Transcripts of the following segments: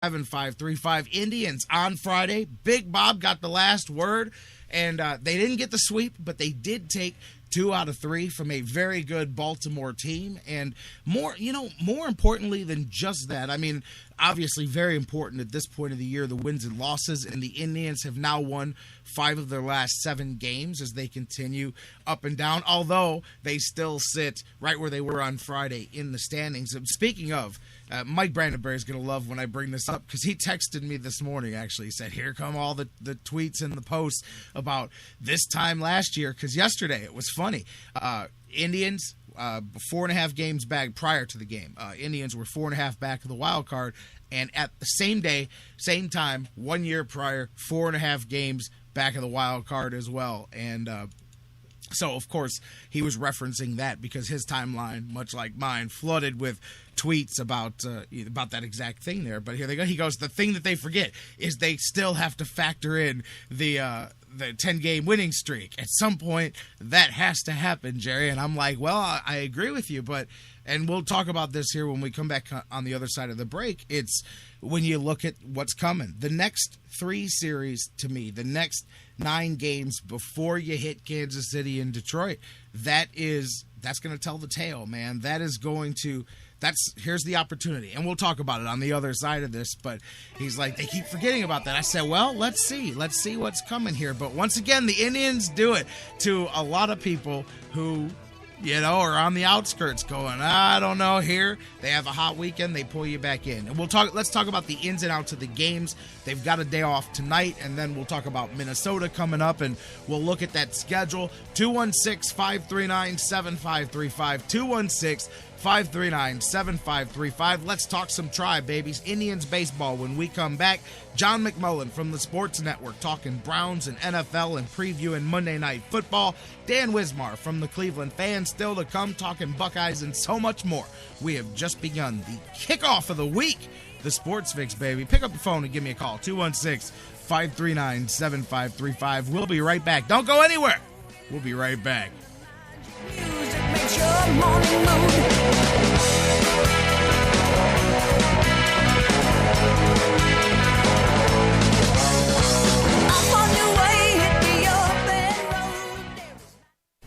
7535 Indians on Friday. Big Bob got the last word, and they didn't get the sweep, but they did take 2 out of 3 from a very good Baltimore team. And more importantly than just that, I mean, obviously very important at this point of the year, the wins and losses, and the Indians have now won 5 of their last 7 games as they continue up and down, although they still sit right where they were on Friday in the standings. And speaking of, Mike Brandenberry is going to love when I bring this up, because he texted me this morning, actually. He said, here come all the tweets and the posts about this time last year, because yesterday it was funny. Indians, 4.5 games back prior to the game. Indians were 4.5 back of the wild card, and at the same day, same time, 1 year prior, 4.5 games back of the wild card as well. And so, of course, he was referencing that because his timeline, much like mine, flooded with tweets about that exact thing there. But here they go. He goes, the thing that they forget is they still have to factor in the 10-game winning streak. At some point, that has to happen, Jerry. And I'm like, well, I agree with you, and we'll talk about this here when we come back on the other side of the break. It's when you look at what's coming. The next 3 series, to me, the next 9 games before you hit Kansas City and Detroit, that's going to tell the tale, man. Here's the opportunity, and we'll talk about it on the other side of this. But he's like, they keep forgetting about that. I said, well, let's see what's coming here. But once again, the Indians do it to a lot of people who, are on the outskirts going, I don't know, here. They have a hot weekend, they pull you back in. And let's talk about the ins and outs of the games. They've got a day off tonight, and then we'll talk about Minnesota coming up, and we'll look at that schedule. 216-539-7535, 216-539-7535. Let's talk some Tribe, babies. Indians baseball when we come back. John McMullen from the Sports Network talking Browns and NFL and previewing Monday Night Football. Dan Wismar from the Cleveland Fan still to come talking Buckeyes and so much more. We have just begun the kickoff of the week. The Sports Fix, baby. Pick up the phone and give me a call. 216-539-7535. We'll be right back. Don't go anywhere. We'll be right back. Music makes your morning mood. Up on your way, hit me up and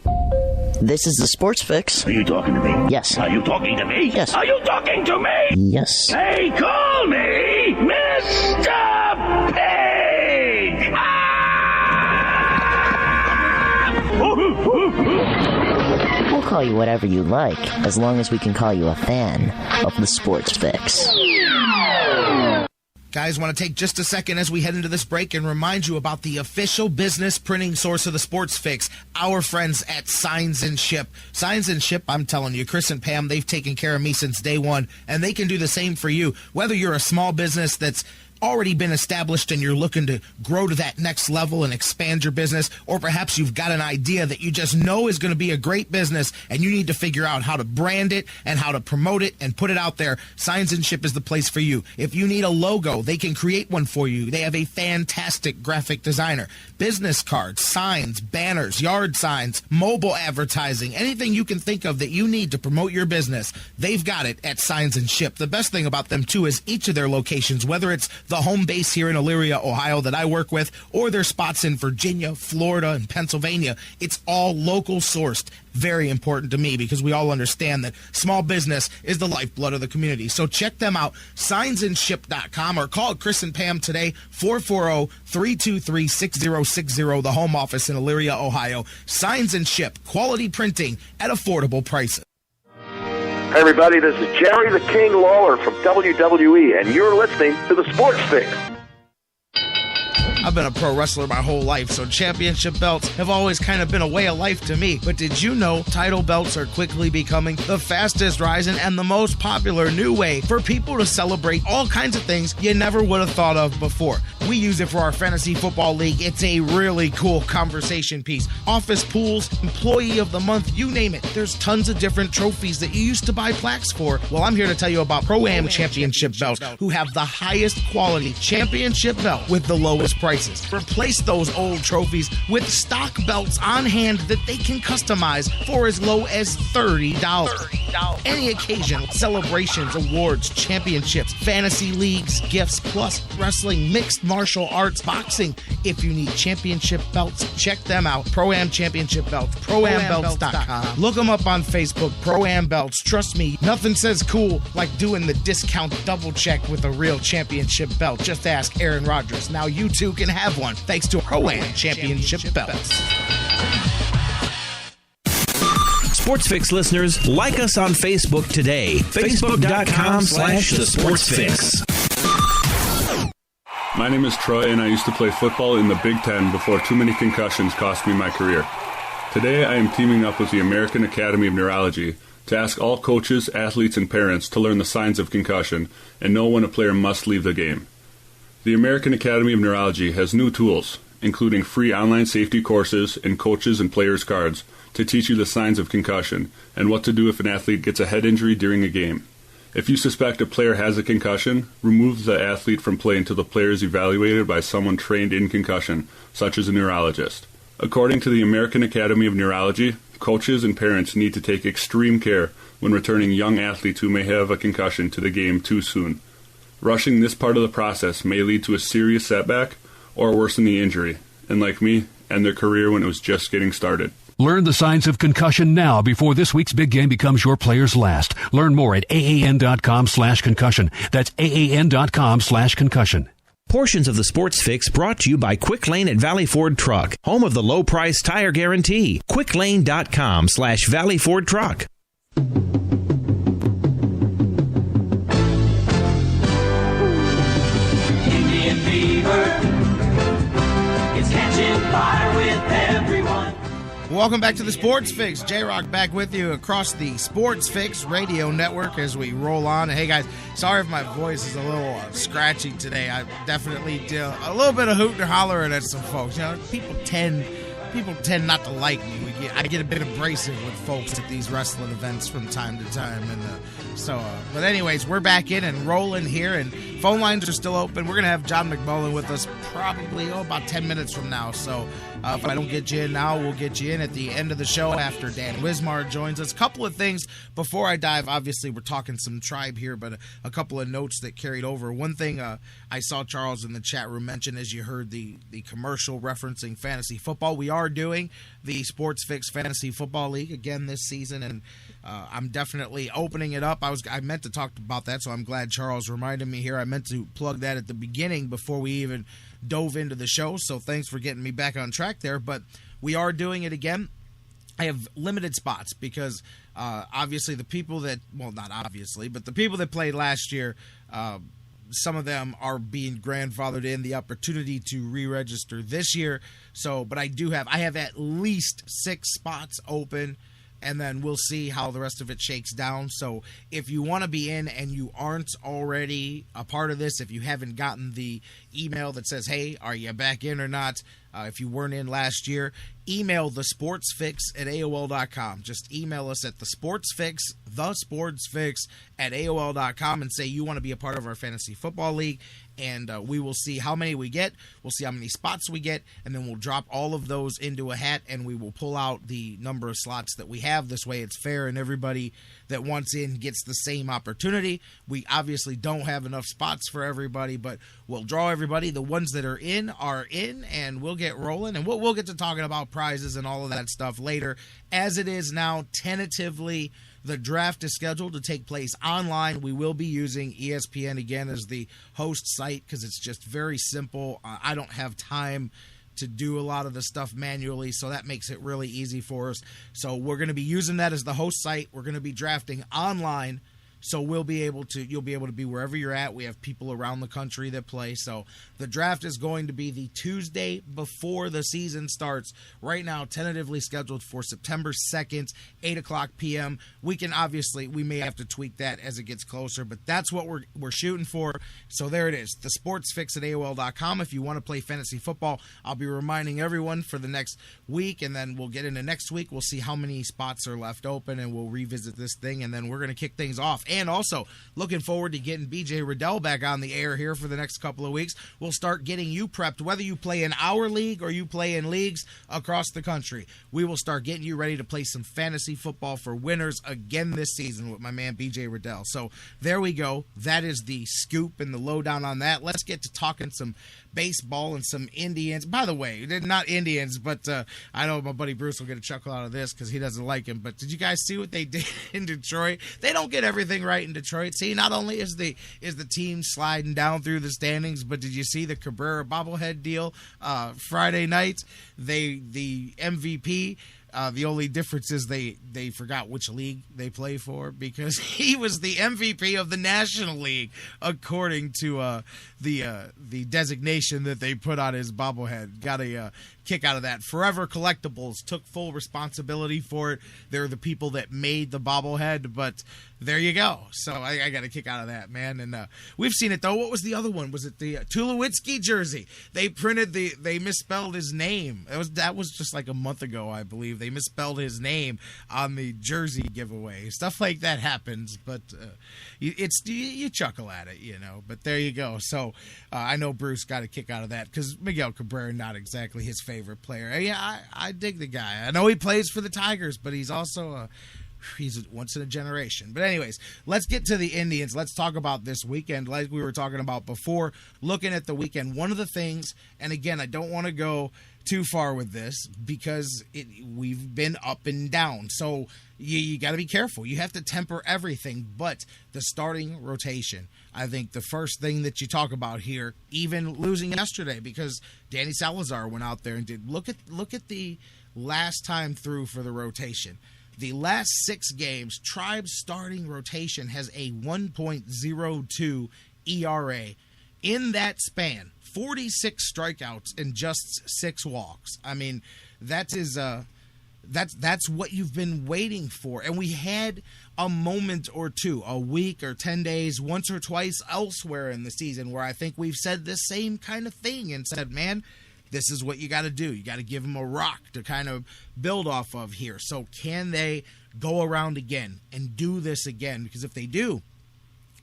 road. This is the Sports Fix. Are you talking to me? Yes. Are you talking to me? Yes. Are you talking to me? Yes. Hey, call me Mr. Pig! We'll call you whatever you like, as long as we can call you a fan of the Sports Fix. Guys, want to take just a second as we head into this break and remind you about the official business printing source of the Sports Fix, our friends at Signs and Ship. Signs and Ship, I'm telling you, Chris and Pam, they've taken care of me since day one, and they can do the same for you. Whether you're a small business that's already been established and you're looking to grow to that next level and expand your business, or perhaps you've got an idea that you just know is going to be a great business and you need to figure out how to brand it and how to promote it and put it out there, Signs and Ship is the place for you. If you need a logo, they can create one for you. They have a fantastic graphic designer. Business cards, signs, banners, yard signs, mobile advertising, anything you can think of that you need to promote your business, they've got it at Signs and Ship. The best thing about them, too, is each of their locations, whether it's the home base here in Elyria, Ohio that I work with, or their spots in Virginia, Florida, and Pennsylvania, it's all local sourced. Very important to me because we all understand that small business is the lifeblood of the community. So check them out, signsandship.com, or call Chris and Pam today, 440-323-6060, the home office in Elyria, Ohio. Signs and Ship, quality printing at affordable prices. Hey everybody, this is Jerry the King Lawler from WWE, and you're listening to the Sports Fix. I've been a pro wrestler my whole life, so championship belts have always kind of been a way of life to me. But did you know title belts are quickly becoming the fastest rising and the most popular new way for people to celebrate all kinds of things you never would have thought of before? We use it for our fantasy football league. It's a really cool conversation piece. Office pools, employee of the month, you name it. There's tons of different trophies that you used to buy plaques for. Well, I'm here to tell you about Pro-Am Championship belts, who have the highest quality championship belt with the lowest price. prices. Replace those old trophies with stock belts on hand that they can customize for as low as $30. Any occasion, celebrations, awards, championships, fantasy leagues, gifts, plus wrestling, mixed martial arts, boxing. If you need championship belts, check them out. Pro-Am Championship Belts, ProAmBelts.com. Look them up on Facebook, Pro-Am Belts. Trust me, nothing says cool like doing the discount double check with a real championship belt. Just ask Aaron Rodgers. Now you too can have one thanks to Pro-Am Championship Belts. Sports Fix listeners, like us on Facebook today. Facebook.com/The Sports Fix. My name is Troy, and I used to play football in the Big Ten before too many concussions cost me my career. Today, I am teaming up with the American Academy of Neurology to ask all coaches, athletes, and parents to learn the signs of concussion and know when a player must leave the game. The American Academy of Neurology has new tools, including free online safety courses and coaches and players' cards to teach you the signs of concussion and what to do if an athlete gets a head injury during a game. If you suspect a player has a concussion, remove the athlete from play until the player is evaluated by someone trained in concussion, such as a neurologist. According to the American Academy of Neurology, coaches and parents need to take extreme care when returning young athletes who may have a concussion to the game too soon. Rushing this part of the process may lead to a serious setback or worsen the injury, and like me, end their career when it was just getting started. Learn the signs of concussion now before this week's big game becomes your player's last. Learn more at AAN.com/concussion. That's AAN.com/concussion. Portions of the Sports Fix brought to you by Quick Lane at Valley Ford Truck, home of the low price tire guarantee. QuickLane.com/Valley Ford Truck. Indian fever, it's catching fire with everyone. Welcome back to the Sports Fix. J-Rock back with you across the Sports Fix radio network as we roll on. Hey, guys, sorry if my voice is a little scratchy today. I definitely do a little bit of hooting and hollering at some folks. You know, people tend not to like me. I get a bit abrasive with folks at these wrestling events from time to time. And but anyways, we're back in and rolling here, and phone lines are still open. We're going to have John McMullen with us probably about 10 minutes from now. So if I don't get you in now, we'll get you in at the end of the show after Dan Wismar joins us. A couple of things before I dive. Obviously, we're talking some tribe here, but a couple of notes that carried over. One thing I saw Charles in the chat room mention, as you heard the commercial referencing fantasy football. We are doing the Sports Fix Fantasy Football League again this season, and I'm definitely opening it up. I meant to talk about that, so I'm glad Charles reminded me here. I meant to plug that at the beginning before we even dove into the show, so thanks for getting me back on track there. But we are doing it again. I have limited spots because obviously the people that, well, not obviously, but the people that played last year, some of them are being grandfathered in, the opportunity to re-register this year. So, but I have at least 6 spots open, and then we'll see how the rest of it shakes down. So if you want to be in and you aren't already a part of this, if you haven't gotten the email that says, hey, are you back in or not? If you weren't in last year, email thesportsfix@AOL.com. Just email us at thesportsfix@AOL.com and say you want to be a part of our fantasy football league, and we will see how many we get. We'll see how many spots we get, and then we'll drop all of those into a hat, and we will pull out the number of slots that we have. This way it's fair, and everybody that wants in gets the same opportunity. We obviously don't have enough spots for everybody, but we'll draw everybody. The ones that are in, and we'll get rolling, and we'll get to talking about prizes and all of that stuff later. As it is now, tentatively, the draft is scheduled to take place online. We will be using ESPN again as the host site because it's just very simple. I don't have time to do a lot of the stuff manually, so that makes it really easy for us. So we're going to be using that as the host site. We're going to be drafting online, so you'll be able to be wherever you're at. We have people around the country that play. So the draft is going to be the Tuesday before the season starts. Right now, tentatively scheduled for September 2nd, 8 o'clock p.m. We may have to tweak that as it gets closer, but that's what we're shooting for. So there it is, the sportsfix@AOL.com. If you want to play fantasy football, I'll be reminding everyone for the next week, and then we'll get into next week. We'll see how many spots are left open, and we'll revisit this thing, and then we're going to kick things off. And also, looking forward to getting BJ Riddell back on the air here for the next couple of weeks. We'll start getting you prepped, whether you play in our league or you play in leagues across the country. We will start getting you ready to play some fantasy football for winners again this season with my man BJ Riddell. So there we go. That is the scoop and the lowdown on that. Let's get to talking some baseball and some Indians. By the way, they're not Indians, but I know my buddy Bruce will get a chuckle out of this because he doesn't like him. But did you guys see what they did in Detroit? They don't get everything right in Detroit. See, not only is the team sliding down through the standings, but did you see the Cabrera bobblehead deal Friday night? The MVP. The only difference is they forgot which league they play for because he was the MVP of the National League according to the designation that they put on his bobblehead. Got a kick out of that. Forever Collectibles took full responsibility for it. They're the people that made the bobblehead, but there you go. So I got a kick out of that, man. And we've seen it, though. What was the other one? Was it the Tulowitzki jersey? They misspelled his name. That was just like a month ago, I believe. They misspelled his name on the jersey giveaway. Stuff like that happens, but you chuckle at it, you know. But there you go. So I know Bruce got a kick out of that because Miguel Cabrera, not exactly his favorite player. Yeah, I dig the guy. I know he plays for the Tigers, but he's also he's once in a generation. But anyways, let's get to the Indians. Let's talk about this weekend like we were talking about before. Looking at the weekend, one of the things, and again, I don't want to go too far with this because we've been up and down. So you got to be careful. You have to temper everything. But the starting rotation, I think the first thing that you talk about here, even losing yesterday because Danny Salazar went out there and did. Look at the last time through for the rotation. The last 6 games, Tribe's starting rotation has a 1.02 ERA. In that span, 46 strikeouts and just 6 walks. I mean, that's what you've been waiting for. And we had a moment or two, a week or 10 days, once or twice elsewhere in the season where I think we've said the same kind of thing and said, man, this is what you got to do. You got to give them a rock to kind of build off of here. So can they go around again and do this again? Because if they do,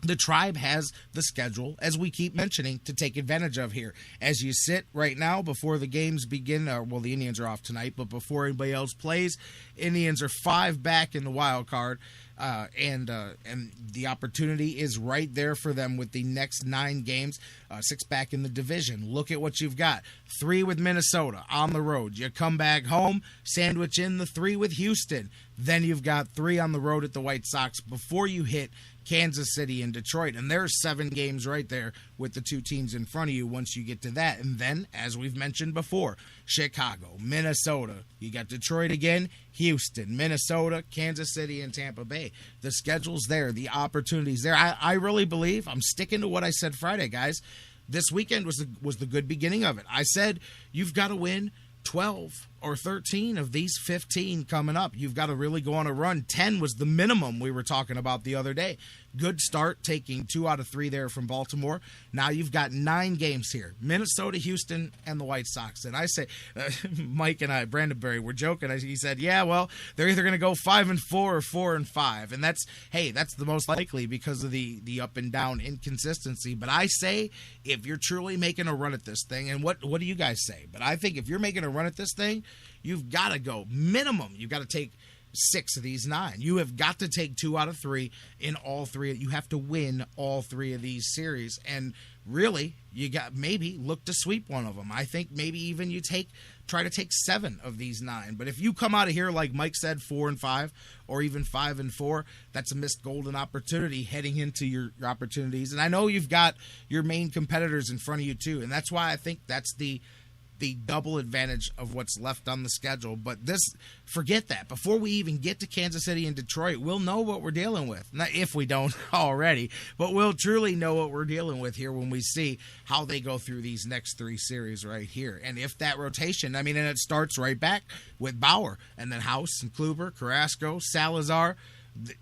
the Tribe has the schedule, as we keep mentioning, to take advantage of here. As you sit right now before the games begin, well, the Indians are off tonight, but before anybody else plays, Indians are 5 back in the wild card. And the opportunity is right there for them with the next 9 games, 6 back in the division. Look at what you've got. 3 with Minnesota on the road. You come back home, sandwich in the 3 with Houston. Then you've got 3 on the road at the White Sox before you hit Kansas City and Detroit. And there's 7 games right there with the 2 teams in front of you once you get to that. And then, as we've mentioned before, Chicago, Minnesota. You got Detroit again, Houston, Minnesota, Kansas City, and Tampa Bay. The schedule's there. The opportunity's there. I really believe, I'm sticking to what I said Friday, guys. This weekend was the good beginning of it. I said you've got to win 12 or 13 of these 15 coming up. You've got to really go on a run. 10 was the minimum we were talking about the other day. Good start, taking 2 out of 3 there from Baltimore. Now you've got 9 games here. Minnesota, Houston, and the White Sox. And I say, Mike and I, Brandon Berry, were joking. He said, yeah, well, they're either going to go 5-4 or 4-5. And that's the most likely because of the up and down inconsistency. But I say, if you're truly making a run at this thing, and what do you guys say? But I think if you're making a run at this thing, you've got to go minimum. You've got to take 6 of these 9. You have got to take 2 out of 3 in all 3. You have to win all 3 of these series. And really, you got maybe look to sweep one of them. I think maybe even you try to take 7 of these 9. But if you come out of here, like Mike said, 4-5 or even 5-4, that's a missed golden opportunity heading into your opportunities. And I know you've got your main competitors in front of you too. And that's why I think that's the double advantage of what's left on the schedule. But forget that. Before we even get to Kansas City and Detroit, we'll know what we're dealing with. Not if we don't already, but we'll truly know what we're dealing with here when we see how they go through these next 3 series right here. And if that rotation, and it starts right back with Bauer and then House and Kluber, Carrasco, Salazar,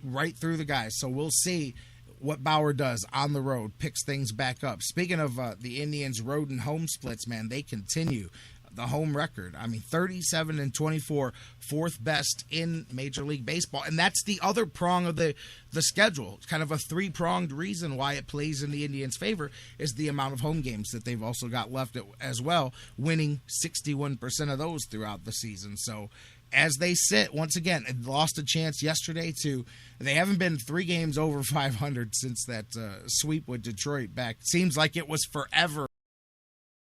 right through the guys. So we'll see what Bauer does on the road, picks things back up. Speaking of the Indians' road and home splits, man, they continue. the home record. I mean, 37-24, fourth best in Major League Baseball. And that's the other prong of the schedule. It's kind of a three-pronged reason why it plays in the Indians' favor is the amount of home games that they've also got left as well, winning 61% of those throughout the season. So as they sit, once again, lost a chance yesterday they haven't been 3 games over 500 since that sweep with Detroit back. Seems like it was forever